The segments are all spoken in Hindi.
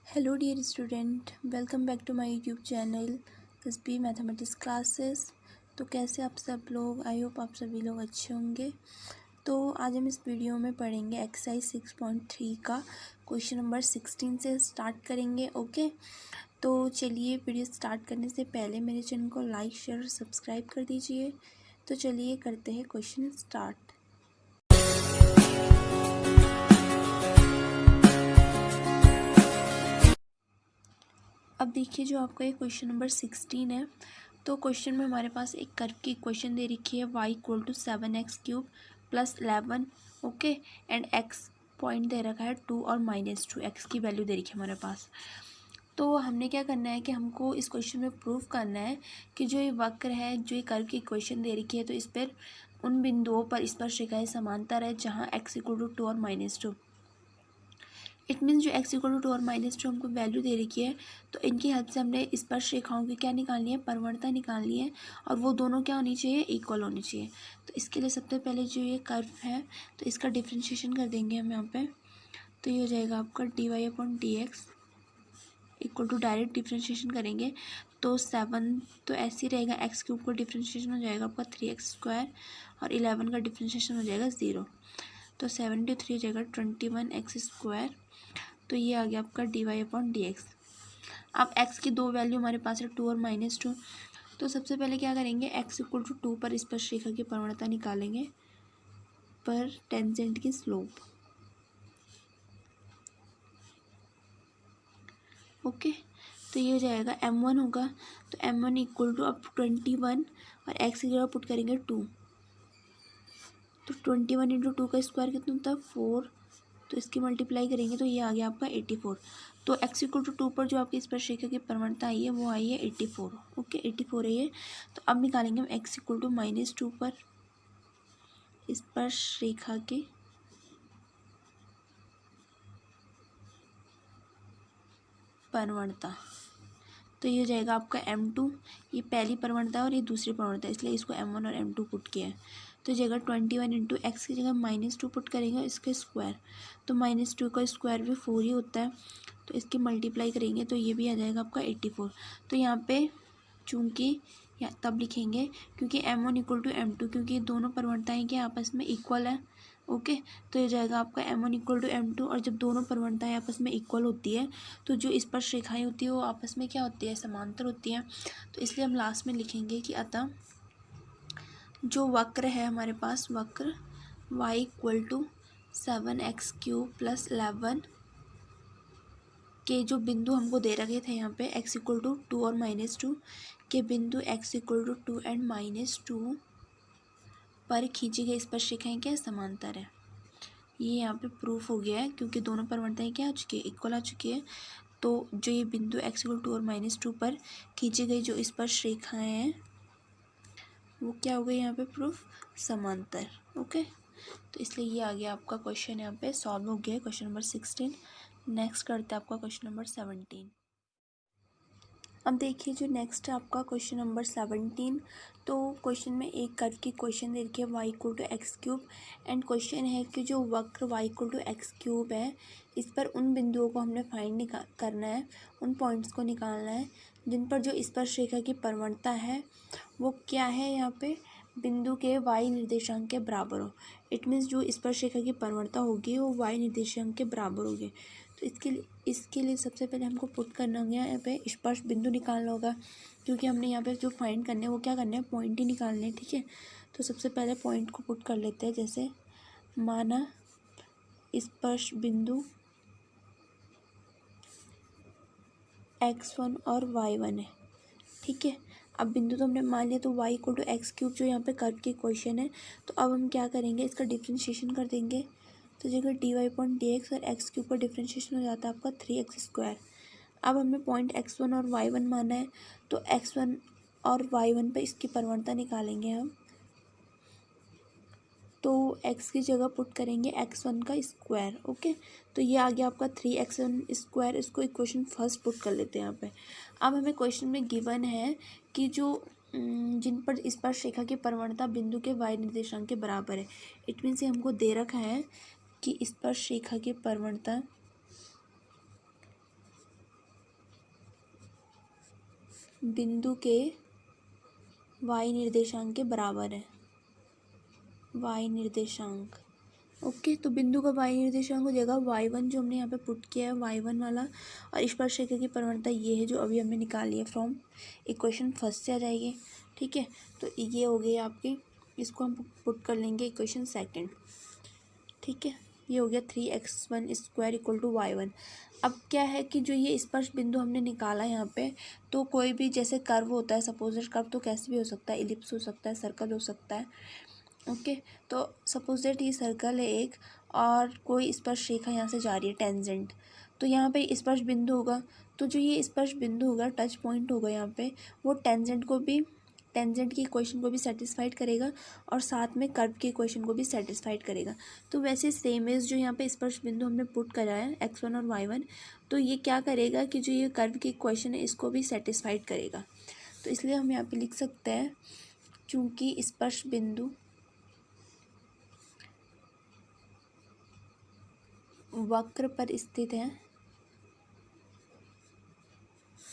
Hello dear student, welcome back to my YouTube channel SB mathematics classes. तो कैसे आप सब लोग? आई होप आप सभी लोग अच्छे होंगे। तो आज हम इस वीडियो में पढ़ेंगे एक्सरसाइज 6.3 का क्वेश्चन नंबर 16 से स्टार्ट करेंगे। ओके, तो चलिए वीडियो स्टार्ट करने से पहले मेरे चैनल को लाइक, शेयर और सब्सक्राइब कर दीजिए। तो चलिए करते हैं क्वेश्चन स्टार्ट। अब देखिए, जो आपका ये क्वेश्चन नंबर 16 है, तो क्वेश्चन में हमारे पास एक कर्व की इक्वेशन दे रखी है y = 7x³ + 11। Okay, and x point दे रखा है 2 और -2, x की वैल्यू दे रखी है हमारे पास। तो हमने क्या करना है कि हमको इस क्वेश्चन में प्रूव करना है कि जो ये वक्र है, जो ये कर्व की इक्वेशन दे रखी है, तो इस पर उन बिंदुओं पर स्पर्शरेखाएं समांतर है जहाँ x = 2 और -2। इट मीन्स जो x = 2 और -2 हमको वैल्यू दे रखी है, तो इनकी हद से हमने स्पर्श रेखाओं की क्या निकालनी है, परवणता निकालनी है, और वो दोनों क्या होनी चाहिए, इक्वल होनी चाहिए। तो इसके लिए सबसे पहले जो ये कर्व है, तो इसका डिफ्रेंशिएशन कर देंगे हम यहाँ पे। तो ये हो जाएगा आपका dy/dx equal to, direct differentiation करेंगे तो 7 तो ऐसे ही रहेगा, x³ का डिफ्रेंशिएशन हो जाएगा आपका 3x² और 11 का डिफ्रेंशिएशन हो जाएगा 0। तो 7 × 3 हो जाएगा 21x²। तो ये आ गया आपका dy/dx। अब x की दो वैल्यू हमारे पास है, 2 और -2। तो सबसे पहले क्या करेंगे, x = 2 पर स्पर्शरेखा की प्रवणता निकालेंगे पर टेंजेंट की स्लोप। ओके, तो ये हो जाएगा m1 होगा, तो m1 = अब 21 और x की जगह पुट करेंगे 2। तो 21 × 2 का स्क्वायर कितना होता है, 4। तो इसकी मल्टीप्लाई करेंगे तो ये आ गया आपका 84। तो x = 2 पर जो आपकी स्पर्शरेखा की प्रवणता आई है वो आई है 84। ओके, 84 है ये। तो अब निकालेंगे हम x = -2 पर स्पर्शरेखा की प्रवणता। तो ये हो जाएगा आपका m2, ये पहली प्रवणता है और ये दूसरी प्रवणता है, इसलिए इसको m1 और m2 पुट किया है। तो जगह 21 × x की जगह -2 पुट करेंगे, इसके स्क्वायर। तो -2 का स्क्वायर भी 4 ही होता है, तो इसकी मल्टीप्लाई करेंगे तो ये भी आ जाएगा आपका 84। तो यहाँ पे चूँकि या तब लिखेंगे क्योंकि m1 = m2, क्योंकि दोनों प्रवणताएँ क्या आपस में इक्वल है। ओके, तो ये जाएगा आपका m1 = m2, और जब दोनों प्रवणताएँ आपस में इक्वल होती है तो जो स्पर्श रेखाएँ होती है वो आपस में क्या होती है, समांतर होती हैं। तो इसलिए हम लास्ट में लिखेंगे कि अतः जो वक्र है हमारे पास, वक्र y = 7x³ + 11 के जो बिंदु हमको दे रखे थे यहाँ पे, x = 2 और -2 के बिंदु x = 2 and -2 पर खींची गई स्पर्शरेखाएँ क्या समांतर है। ये यहाँ पे प्रूफ हो गया है, क्योंकि दोनों प्रवणताएँ क्या आ चुकी है, इक्वल आ चुकी है। तो जो ये बिंदु x = 2 और -2 पर खींची गई जो स्पर्शरेखाएँ हैं वो क्या हो गई यहाँ पे, प्रूफ समांतर। ओके, तो इसलिए ये आ गया आपका क्वेश्चन, यहाँ पे सॉल्व हो गया क्वेश्चन नंबर 16। नेक्स्ट करते हैं आपका क्वेश्चन नंबर 17। अब देखिए, जो नेक्स्ट है आपका क्वेश्चन नंबर 17। तो क्वेश्चन में एक कर्व की क्वेश्चन दे रखी है y = x³ एंड क्वेश्चन है कि जो वक्र y = x³ है, इस पर उन बिंदुओं को हमने फाइंड करना है, उन पॉइंट्स को निकालना है जिन पर जो स्पर्शरेखा की प्रवणता है वो क्या है, यहाँ पे बिंदु के y निर्देशांक के बराबर हो। इट मीन्स जो स्पर्शरेखा की प्रवणता होगी वो y निर्देशांक के बराबर होगी। तो इसके लिए सबसे पहले हमको पुट करना होगा, यहाँ पे स्पर्श बिंदु निकालना होगा, क्योंकि हमने यहाँ पे जो फाइंड करने हैं वो क्या करना है, पॉइंट ही निकालने हैं। ठीक है, तो सबसे पहले पॉइंट को पुट कर लेते हैं। जैसे माना स्पर्श बिंदु x1 और y1 है। ठीक है, अब बिंदु तो हमने मान लिया, तो y = x³ जो यहाँ पे कर्व की क्वेश्चन है। तो अब हम क्या करेंगे, इसका डिफ्रेंशिएशन कर देंगे। तो जगह dy/dx और x³ का डिफ्रेंशिएशन हो जाता है आपका 3x²। अब हमें पॉइंट x1 और y1 माना है, तो x1 और y1 पे इसकी प्रवणता निकालेंगे हम। तो x की जगह पुट करेंगे x1 का स्क्वायर। ओके, तो ये आ गया आपका 3x1²। इसको इक्वेशन फर्स्ट पुट कर लेते हैं यहाँ पे। अब हमें क्वेश्चन में गिवन है कि जो जिन पर स्पर्शरेखा की प्रवणता बिंदु के y निर्देशांक के बराबर है। इट मीन्स ये हमको दे रखा है कि स्पर्शरेखा की प्रवणता बिंदु के y निर्देशांक के बराबर है, y निर्देशांक। ओके, तो बिंदु का y निर्देशांक हो जाएगा y1 जो हमने यहाँ पे पुट किया है y1 वाला, और स्पर्शरेखा की परिवर्तनता ये है जो अभी हमने निकाली है फ्रॉम इक्वेशन फर्स्ट से आ जाएगी। ठीक है, तो ये हो गई आपकी, इसको हम पुट कर लेंगे इक्वेशन सेकंड। ठीक है, ये हो गया 3x1 square equal to y1। अब क्या है कि जो ये स्पर्श बिंदु हमने निकाला यहाँ पे, तो कोई भी जैसे कर्व होता है, सपोज कर्व तो कैसे भी हो सकता है, इलिप्स हो सकता है, सर्कल हो सकता है। ओके, तो सपोज दैट ये सर्कल है एक, और कोई स्पर्श रेखा यहाँ से जा रही है टेंजेंट, तो यहाँ पे स्पर्श बिंदु होगा, तो जो ये स्पर्श बिंदु होगा, टच पॉइंट होगा यहाँ पे, वो टेंजेंट की इक्वेशन को भी सेटिस्फाइड करेगा और साथ में कर्व की इक्वेशन को भी सेटिस्फाइड करेगा। तो वैसे सेम एज जो यहाँ पे स्पर्श बिंदु हमने पुट करा है x1 और y1, तो ये क्या करेगा कि जो ये कर्व की इक्वेशन है इसको भी सेटिस्फाइड करेगा। तो इसलिए हम यहाँ पे लिख सकते हैं, चूँकि स्पर्श बिंदु वक्र पर स्थित है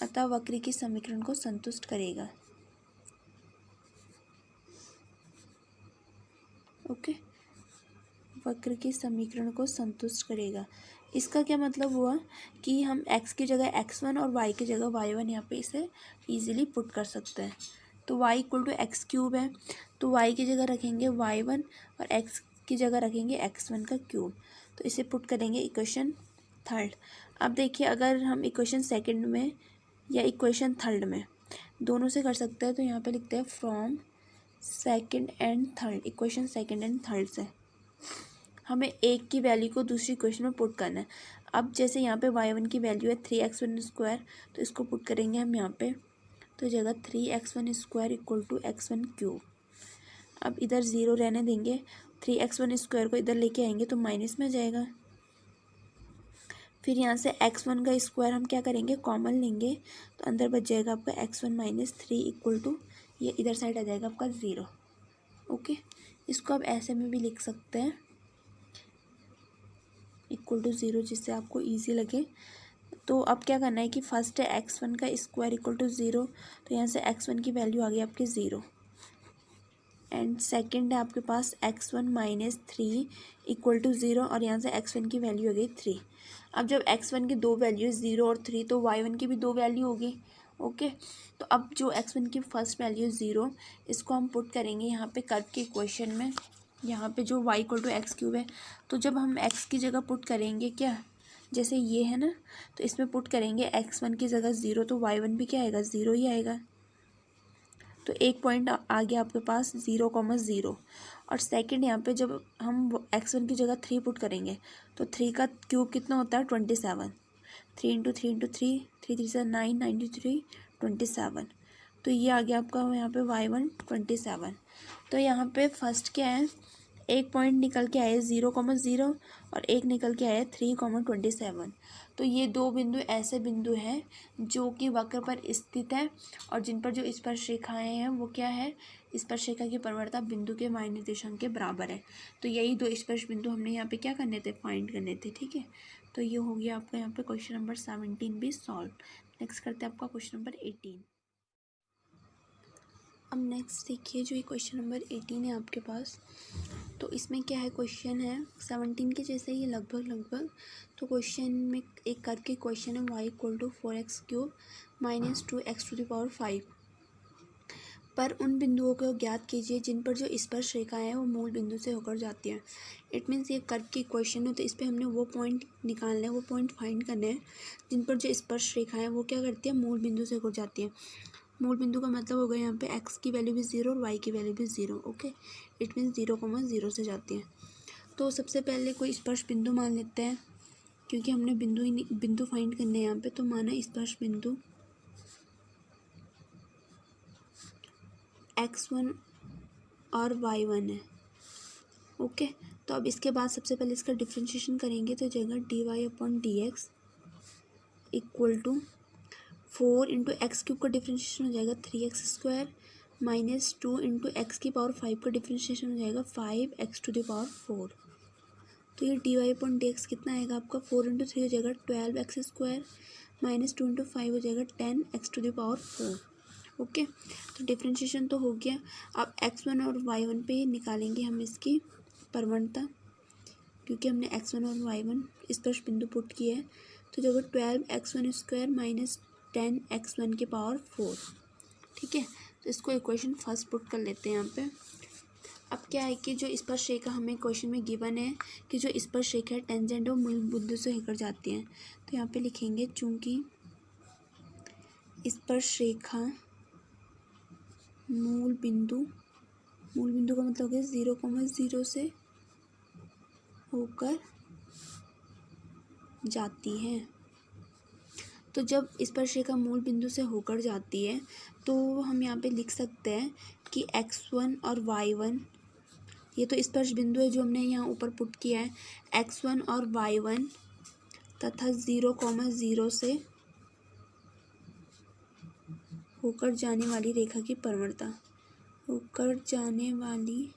अतः वक्र की समीकरण को संतुष्ट करेगा। ओके, वक्र के समीकरण को संतुष्ट करेगा। इसका क्या मतलब हुआ कि हम x की जगह x1 और y की जगह y1 यहाँ पे इसे इजीली पुट कर सकते हैं। तो y equal to x cube है, तो y की जगह रखेंगे y1 और x की जगह रखेंगे x1 का क्यूब, तो इसे पुट करेंगे इक्वेशन थर्ड। अब देखिए, अगर हम इक्वेशन सेकंड में या इक्वेशन थर्ड में दोनों से कर सकते हैं, तो यहाँ पे लिखते हैं from second and third, equation second and third से हमें एक की वैल्यू को दूसरी इक्वेशन में पुट करना है। अब जैसे यहाँ पे y1 की वैल्यू है 3x1 स्क्वायर, तो इसको पुट करेंगे हम यहाँ पे, तो जगह 3x1 square equal to x1 cube. अब इधर ज़ीरो रहने देंगे, 3x1 स्क्वायर को इधर लेके आएंगे तो माइनस में आ जाएगा। फिर यहाँ से x1 का स्क्वायर हम क्या करेंगे, कॉमन लेंगे, तो अंदर बच जाएगा आपका x1 माइनस 3 इक्वल टू, ये इधर साइड आ जाएगा आपका 0। ओके, इसको आप ऐसे में भी लिख सकते हैं, इक्वल टू 0, जिससे आपको इजी लगे। तो अब क्या करना है कि फर्स्ट है x1 का स्क्वायर इक्वल टू 0, तो यहाँ से x1 की वैल्यू आ गई आपकी 0, एंड सेकंड है आपके पास x1 माइनस 3 इक्वल टू 0, और यहाँ से x1 की वैल्यू आ गई 3। अब जब x1 की दो वैल्यू 0 और 3, तो y1 की भी दो वैल्यू होगी। ओके, तो अब जो x1 की फर्स्ट वैल्यू 0, इसको हम पुट करेंगे यहाँ पे कर्व के इक्वेशन में, यहाँ पे जो y equal to x cube है, तो जब हम x की जगह पुट करेंगे, क्या जैसे ये है ना, तो इसमें पुट करेंगे x1 की जगह 0, तो y1 भी क्या आएगा, 0 ही आएगा। तो एक पॉइंट आ गया आपके पास 0,0, और सेकंड यहाँ पे जब हम x1 की जगह 3 पुट करेंगे, तो 3 का क्यूब कितना होता है, 27, 3 इंटू 3 इंटू 3, 3 3 से 9, 93, 27, तो ये आ गया आपका यहाँ पे y1 27। तो यहाँ पे फर्स्ट क्या है, एक पॉइंट निकल के आए 0,0 और एक निकल के आया 3,27। तो ये दो बिंदु ऐसे बिंदु हैं जो कि वक्र पर स्थित है, और जिन पर जो स्पर्श रेखाएं हैं वो क्या है, स्पर्श रेखा की परिवर्तनता बिंदु के y निर्देशांक के बराबर है। तो यही दो स्पर्श बिंदु हमने यहाँ पे क्या करने थे, फाइंड करने थे। ठीक है, तो ये हो गया आपका यहाँ पे क्वेश्चन नंबर 17 भी सॉल्व। नेक्स्ट करते हैं आपका क्वेश्चन नंबर 18। अब नेक्स्ट देखिए, जो ये क्वेश्चन नंबर 18 है आपके पास, तो इसमें क्या है, क्वेश्चन है 17 के जैसे ही लगभग। तो क्वेश्चन में एक करके क्वेश्चन है y equal to 4x cube minus 2x to the power 5 पर उन बिंदुओं को ज्ञात कीजिए जिन पर जो स्पर्श रेखाएं हैं वो मूल बिंदु से होकर जाती हैं। इट मीन्स ये कर्व की क्वेश्चन है, तो इस पर हमने वो पॉइंट निकालने हैं, वो पॉइंट फाइंड करने हैं जिन पर जो स्पर्श रेखाएं हैं वो क्या करती है, मूल बिंदु से होकर जाती हैं। मूल बिंदु का मतलब होगा यहाँ पे x की वैल्यू भी 0 और y की वैल्यू भी 0। ओके, इट मीन्स 0,0 से जाती हैं। तो सबसे पहले कोई स्पर्श बिंदु मान लेते हैं, क्योंकि हमने बिंदु फाइंड करने हैं यहाँ पे, तो माना स्पर्श बिंदु x1 और y1 है। ओके, तो अब इसके बाद सबसे पहले इसका डिफ्रेंशिएशन करेंगे, तो जगह dy/dx equal to 4 into x cube का डिफ्रेंशिएशन हो जाएगा 3x square minus 2 into x की पावर 5 का डिफ्रेंशिएशन हो जाएगा 5x टू द पावर 4। तो ये dy/dx कितना आएगा आपका, 4 इंटू 3 हो जाएगा 12x स्क्वायर माइनस 2 इंटू 5 हो जाएगा 10x to the power 4। Okay, तो डिफ्रेंशिएशन तो हो गया। अब x1 और y1 पे निकालेंगे हम इसकी प्रवणता, क्योंकि हमने x1 और y1 स्पर्श बिंदु पुट किया है। तो जगह 12x1² माइनस 10x1⁴, ठीक है। तो इसको इक्वेशन फर्स्ट पुट कर लेते हैं यहाँ पे। अब क्या है कि जो स्पर्श रेखा हमें क्वेश्चन में गिवन है कि जो स्पर्श रेखा है टेंजेंट और मूल बिंदु से होकर जाती है, तो यहाँ पे लिखेंगे चूंकि स्पर्श रेखा मूल बिंदु का मतलब है 0,0 से होकर जाती है। तो जब स्पर्श रेखा मूल बिंदु से होकर जाती है तो हम यहाँ पे लिख सकते हैं कि x1 और y1, ये तो स्पर्श बिंदु है जो हमने यहाँ ऊपर पुट किया है, x1 और y1 तथा 0,0 से होकर जाने वाली रेखा की प्रवणता, होकर जाने वाली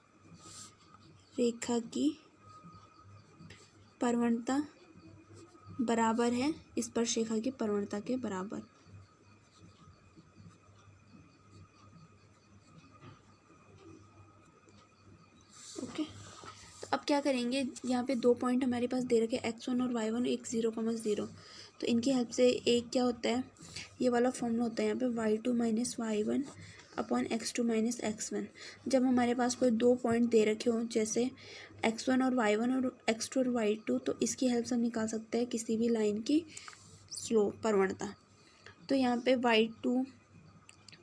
रेखा की प्रवणता बराबर है स्पर्श रेखा की प्रवणता के बराबर। ओके, तो अब क्या करेंगे, यहाँ पे 2 पॉइंट हमारे पास दे रखे x1 और y1, एक 0,0, तो इनकी हेल्प से एक क्या होता है, ये वाला फॉर्मूला होता है यहाँ पे y2 minus y1 upon x2 minus x1। जब हमारे पास कोई 2 पॉइंट दे रखे हों जैसे x1 और y1 और x2 और y2, तो इसकी हेल्प से हम निकाल सकते हैं किसी भी लाइन की स्लोप प्रवणता। तो यहाँ पे y2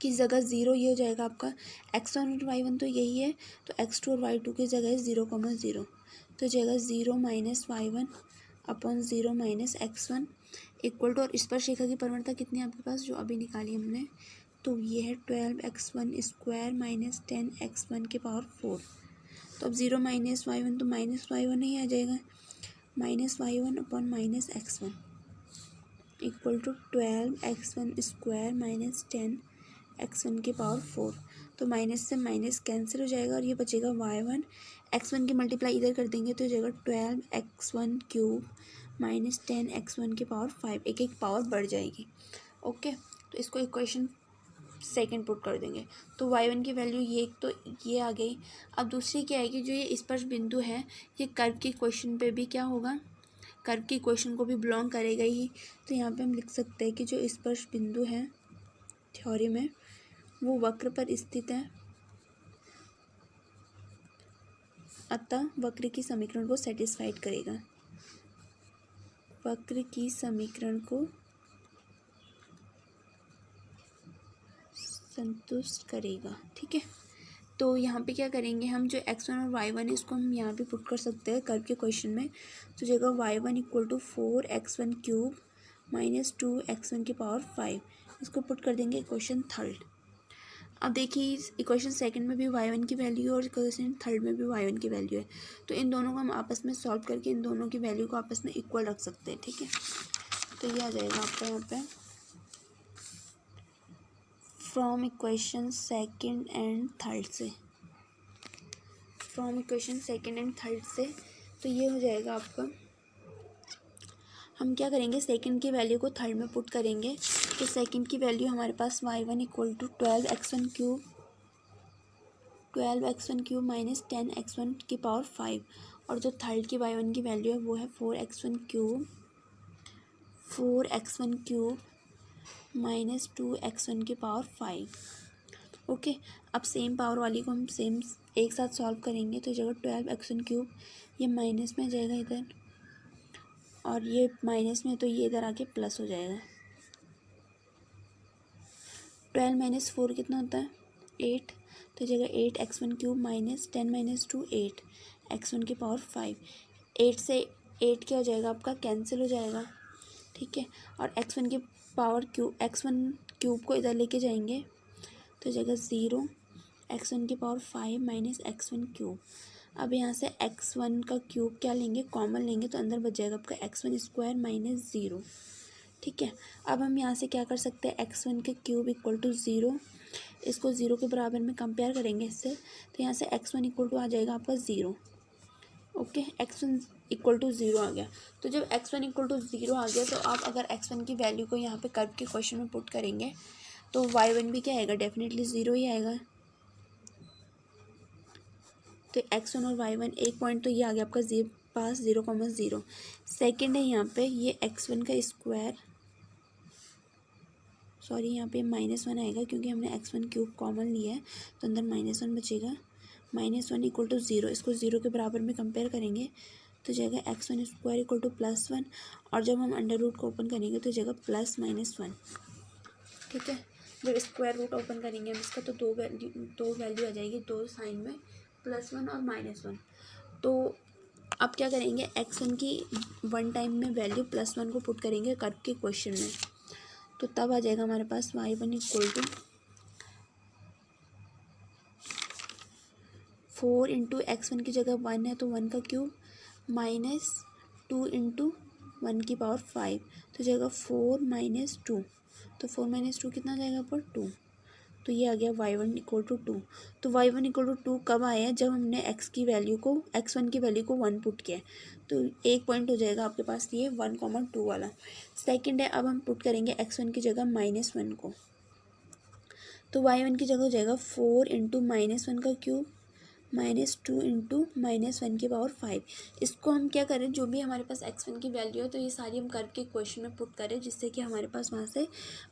की जगह 0 ये हो जाएगा आपका, x1 और y1 तो यही है, तो x2 और y2 की जगह है 0,0, तो जगह 0 minus y1 upon 0 minus x1 equal to, और स्पर्श रेखा की प्रवणता कितनी है आपके पास जो अभी निकाली हमने, तो ये है 12x1² माइनस 10x1⁴। तो अब 0 माइनस y1 तो माइनस y1 ही आ जाएगा, minus y1 upon minus x1 equal to 12x1² minus 10x1⁴। तो माइनस से माइनस कैंसिल हो जाएगा और ये बचेगा y1, x1 की मल्टीप्लाई इधर कर देंगे तो हो जाएगा 12x1³ माइनस 10x1⁵, एक एक पावर बढ़ जाएगी। ओके, तो इसको इक्वेशन सेकंड पुट कर देंगे, तो y1 की वैल्यू ये एक तो ये आ गई। अब दूसरी क्या है कि जो ये स्पर्श बिंदु है ये कर्व की इक्वेशन पे भी क्या होगा, कर्व की इक्वेशन को भी बिलोंग करेगा ही। तो यहाँ पे हम लिख सकते हैं कि जो स्पर्श बिंदु है थ्योरी में वो वक्र पर स्थित है, अतः वक्र की समीकरण को सेटिस्फाइड करेगा, वक्र की समीकरण को संतुष्ट करेगा। ठीक है, तो यहाँ पे क्या करेंगे हम, जो x1 और y1 है इसको हम यहाँ पे पुट कर सकते हैं कर्व के क्वेश्चन में। तो जगह y1 equal to 4x1³ minus 2x1⁵, इसको पुट कर देंगे इक्वेशन थर्ड। अब देखिए इक्वेशन सेकंड में भी y1 की वैल्यू है और इक्वेशन थर्ड में भी y1 की वैल्यू है, तो इन दोनों को हम आपस में सॉल्व करके इन दोनों की वैल्यू को आपस में इक्वल रख सकते हैं। ठीक है, तो ये आ जाएगा आपका यहाँ पे from equation second and third से, from equation second and third से, तो ये हो जाएगा आपका, हम क्या करेंगे सेकंड की वैल्यू को थर्ड में पुट करेंगे। तो सेकंड की वैल्यू हमारे पास y1 equal to 12x1³ minus 10x1⁵, और जो थर्ड की y1 की वैल्यू है वो है 4x1³ माइनस 2x1⁵। ओके, अब सेम पावर वाली को हम सेम एक साथ सॉल्व करेंगे, तो जगह 12x1³ ये माइनस में आ जाएगा इधर, और ये माइनस में तो ये इधर आके प्लस हो जाएगा। 12 माइनस 4 कितना होता है 8, तो जगह 8x1³ माइनस 10 माइनस 2 8x1⁵। 8 से 8 क्या हो जाएगा आपका, कैंसिल हो जाएगा। ठीक है, और x1 को इधर लेके जाएंगे तो जगह 0 x1⁵ माइनस x1³। अब यहाँ से x1 का क्यूब क्या लेंगे, कॉमन लेंगे, तो अंदर बच जाएगा आपका x1² माइनस 0। ठीक है, अब हम यहाँ से क्या कर सकते हैं, x1 के क्यूब इक्वल टू 0, इसको 0 के बराबर में कंपेयर करेंगे इससे, तो यहाँ से x1 इक्वल टू आ जाएगा आपका 0। ओके, x1 इक्वल टू 0 आ गया। तो जब x1 इक्वल टू 0 आ गया तो आप अगर x1 की वैल्यू को यहाँ पे कर्व के क्वेश्चन में पुट करेंगे तो y1 भी क्या आएगा, डेफिनेटली 0 ही आएगा। तो x1 और y1 एक पॉइंट तो ये आ गया आपका पास 0,0। सेकेंड है यहाँ पे ये x1 का स्क्वायर, सॉरी यहाँ पे -1 आएगा क्योंकि हमने x1 क्यूब कॉमन लिया है, तो अंदर -1 बचेगा। -1 इक्वल टू 0, इसको 0 के बराबर में कंपेयर करेंगे तो जाएगा x1 स्क्वायर इक्वल टू +1, और जब हम अंडर रूट को ओपन करेंगे तो जाएगा +-1। ठीक है, जब स्क्वायर रूट ओपन करेंगे हम इसका तो दो वैल्यू आ जाएगी, दो साइन में, +1 और -1। तो अब क्या करेंगे, x1 की वन टाइम में वैल्यू +1 को पुट करेंगे कर्व के क्वेश्चन में, तो तब आ जाएगा हमारे पास y1 equal to 4 into x1 की जगह 1 है तो 1 का क्यूब -2 इंटू 1 की पावर 5, तो जाएगा 4 - 2, तो 4 - 2 कितना जाएगा पर 2, तो ये आ गया y1 इक्वल टू 2। तो y1 इक्वल टू 2 कब आया, जब हमने x1 की वैल्यू को 1 पुट किया, तो एक पॉइंट हो जाएगा आपके पास ये 1,2 वाला। सेकंड है, अब हम पुट करेंगे x1 की जगह -1 को, तो y1 की जगह हो जाएगा 4 इंटू -1 का क्यूब -2 इंटू -1 की पावर 5। इसको हम क्या करें, जो भी हमारे पास x1 की वैल्यू है तो ये सारी हम कर्व के क्वेश्चन में पुट करें, जिससे कि हमारे पास वहाँ से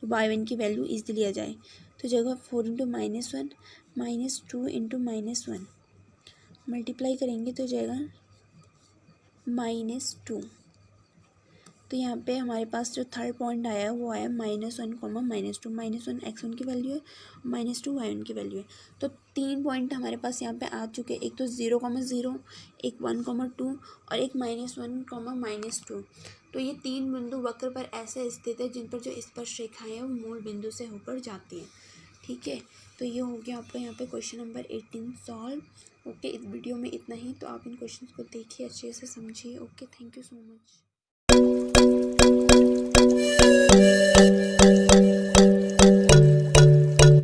y1 की वैल्यू इजीली आ जाए। तो जगह 4 इंटू -1 -2 इंटू -1 मल्टीप्लाई करेंगे तो जाएगा -2। तो यहाँ पे हमारे पास जो थर्ड पॉइंट आया है वो आया -1, -2। -1 x1 की वैल्यू है, -2 y1 की वैल्यू है। तो 3 पॉइंट हमारे पास यहाँ पे आ चुके हैं, एक तो 0,0, एक 1,2 और एक -1, -2। तो ये 3 बिंदु वक्र पर ऐसे स्थित है जिन पर जो स्पर्श रेखाएं हैं वो मूल बिंदु से होकर जाती हैं। ठीक है, तो ये हो गया आपका यहाँ पे क्वेश्चन नंबर 18 सॉल्व। ओके, इस वीडियो में इतना ही, तो आप इन क्वेश्चन को देखिए, अच्छे से समझिए। Okay, thank you so much.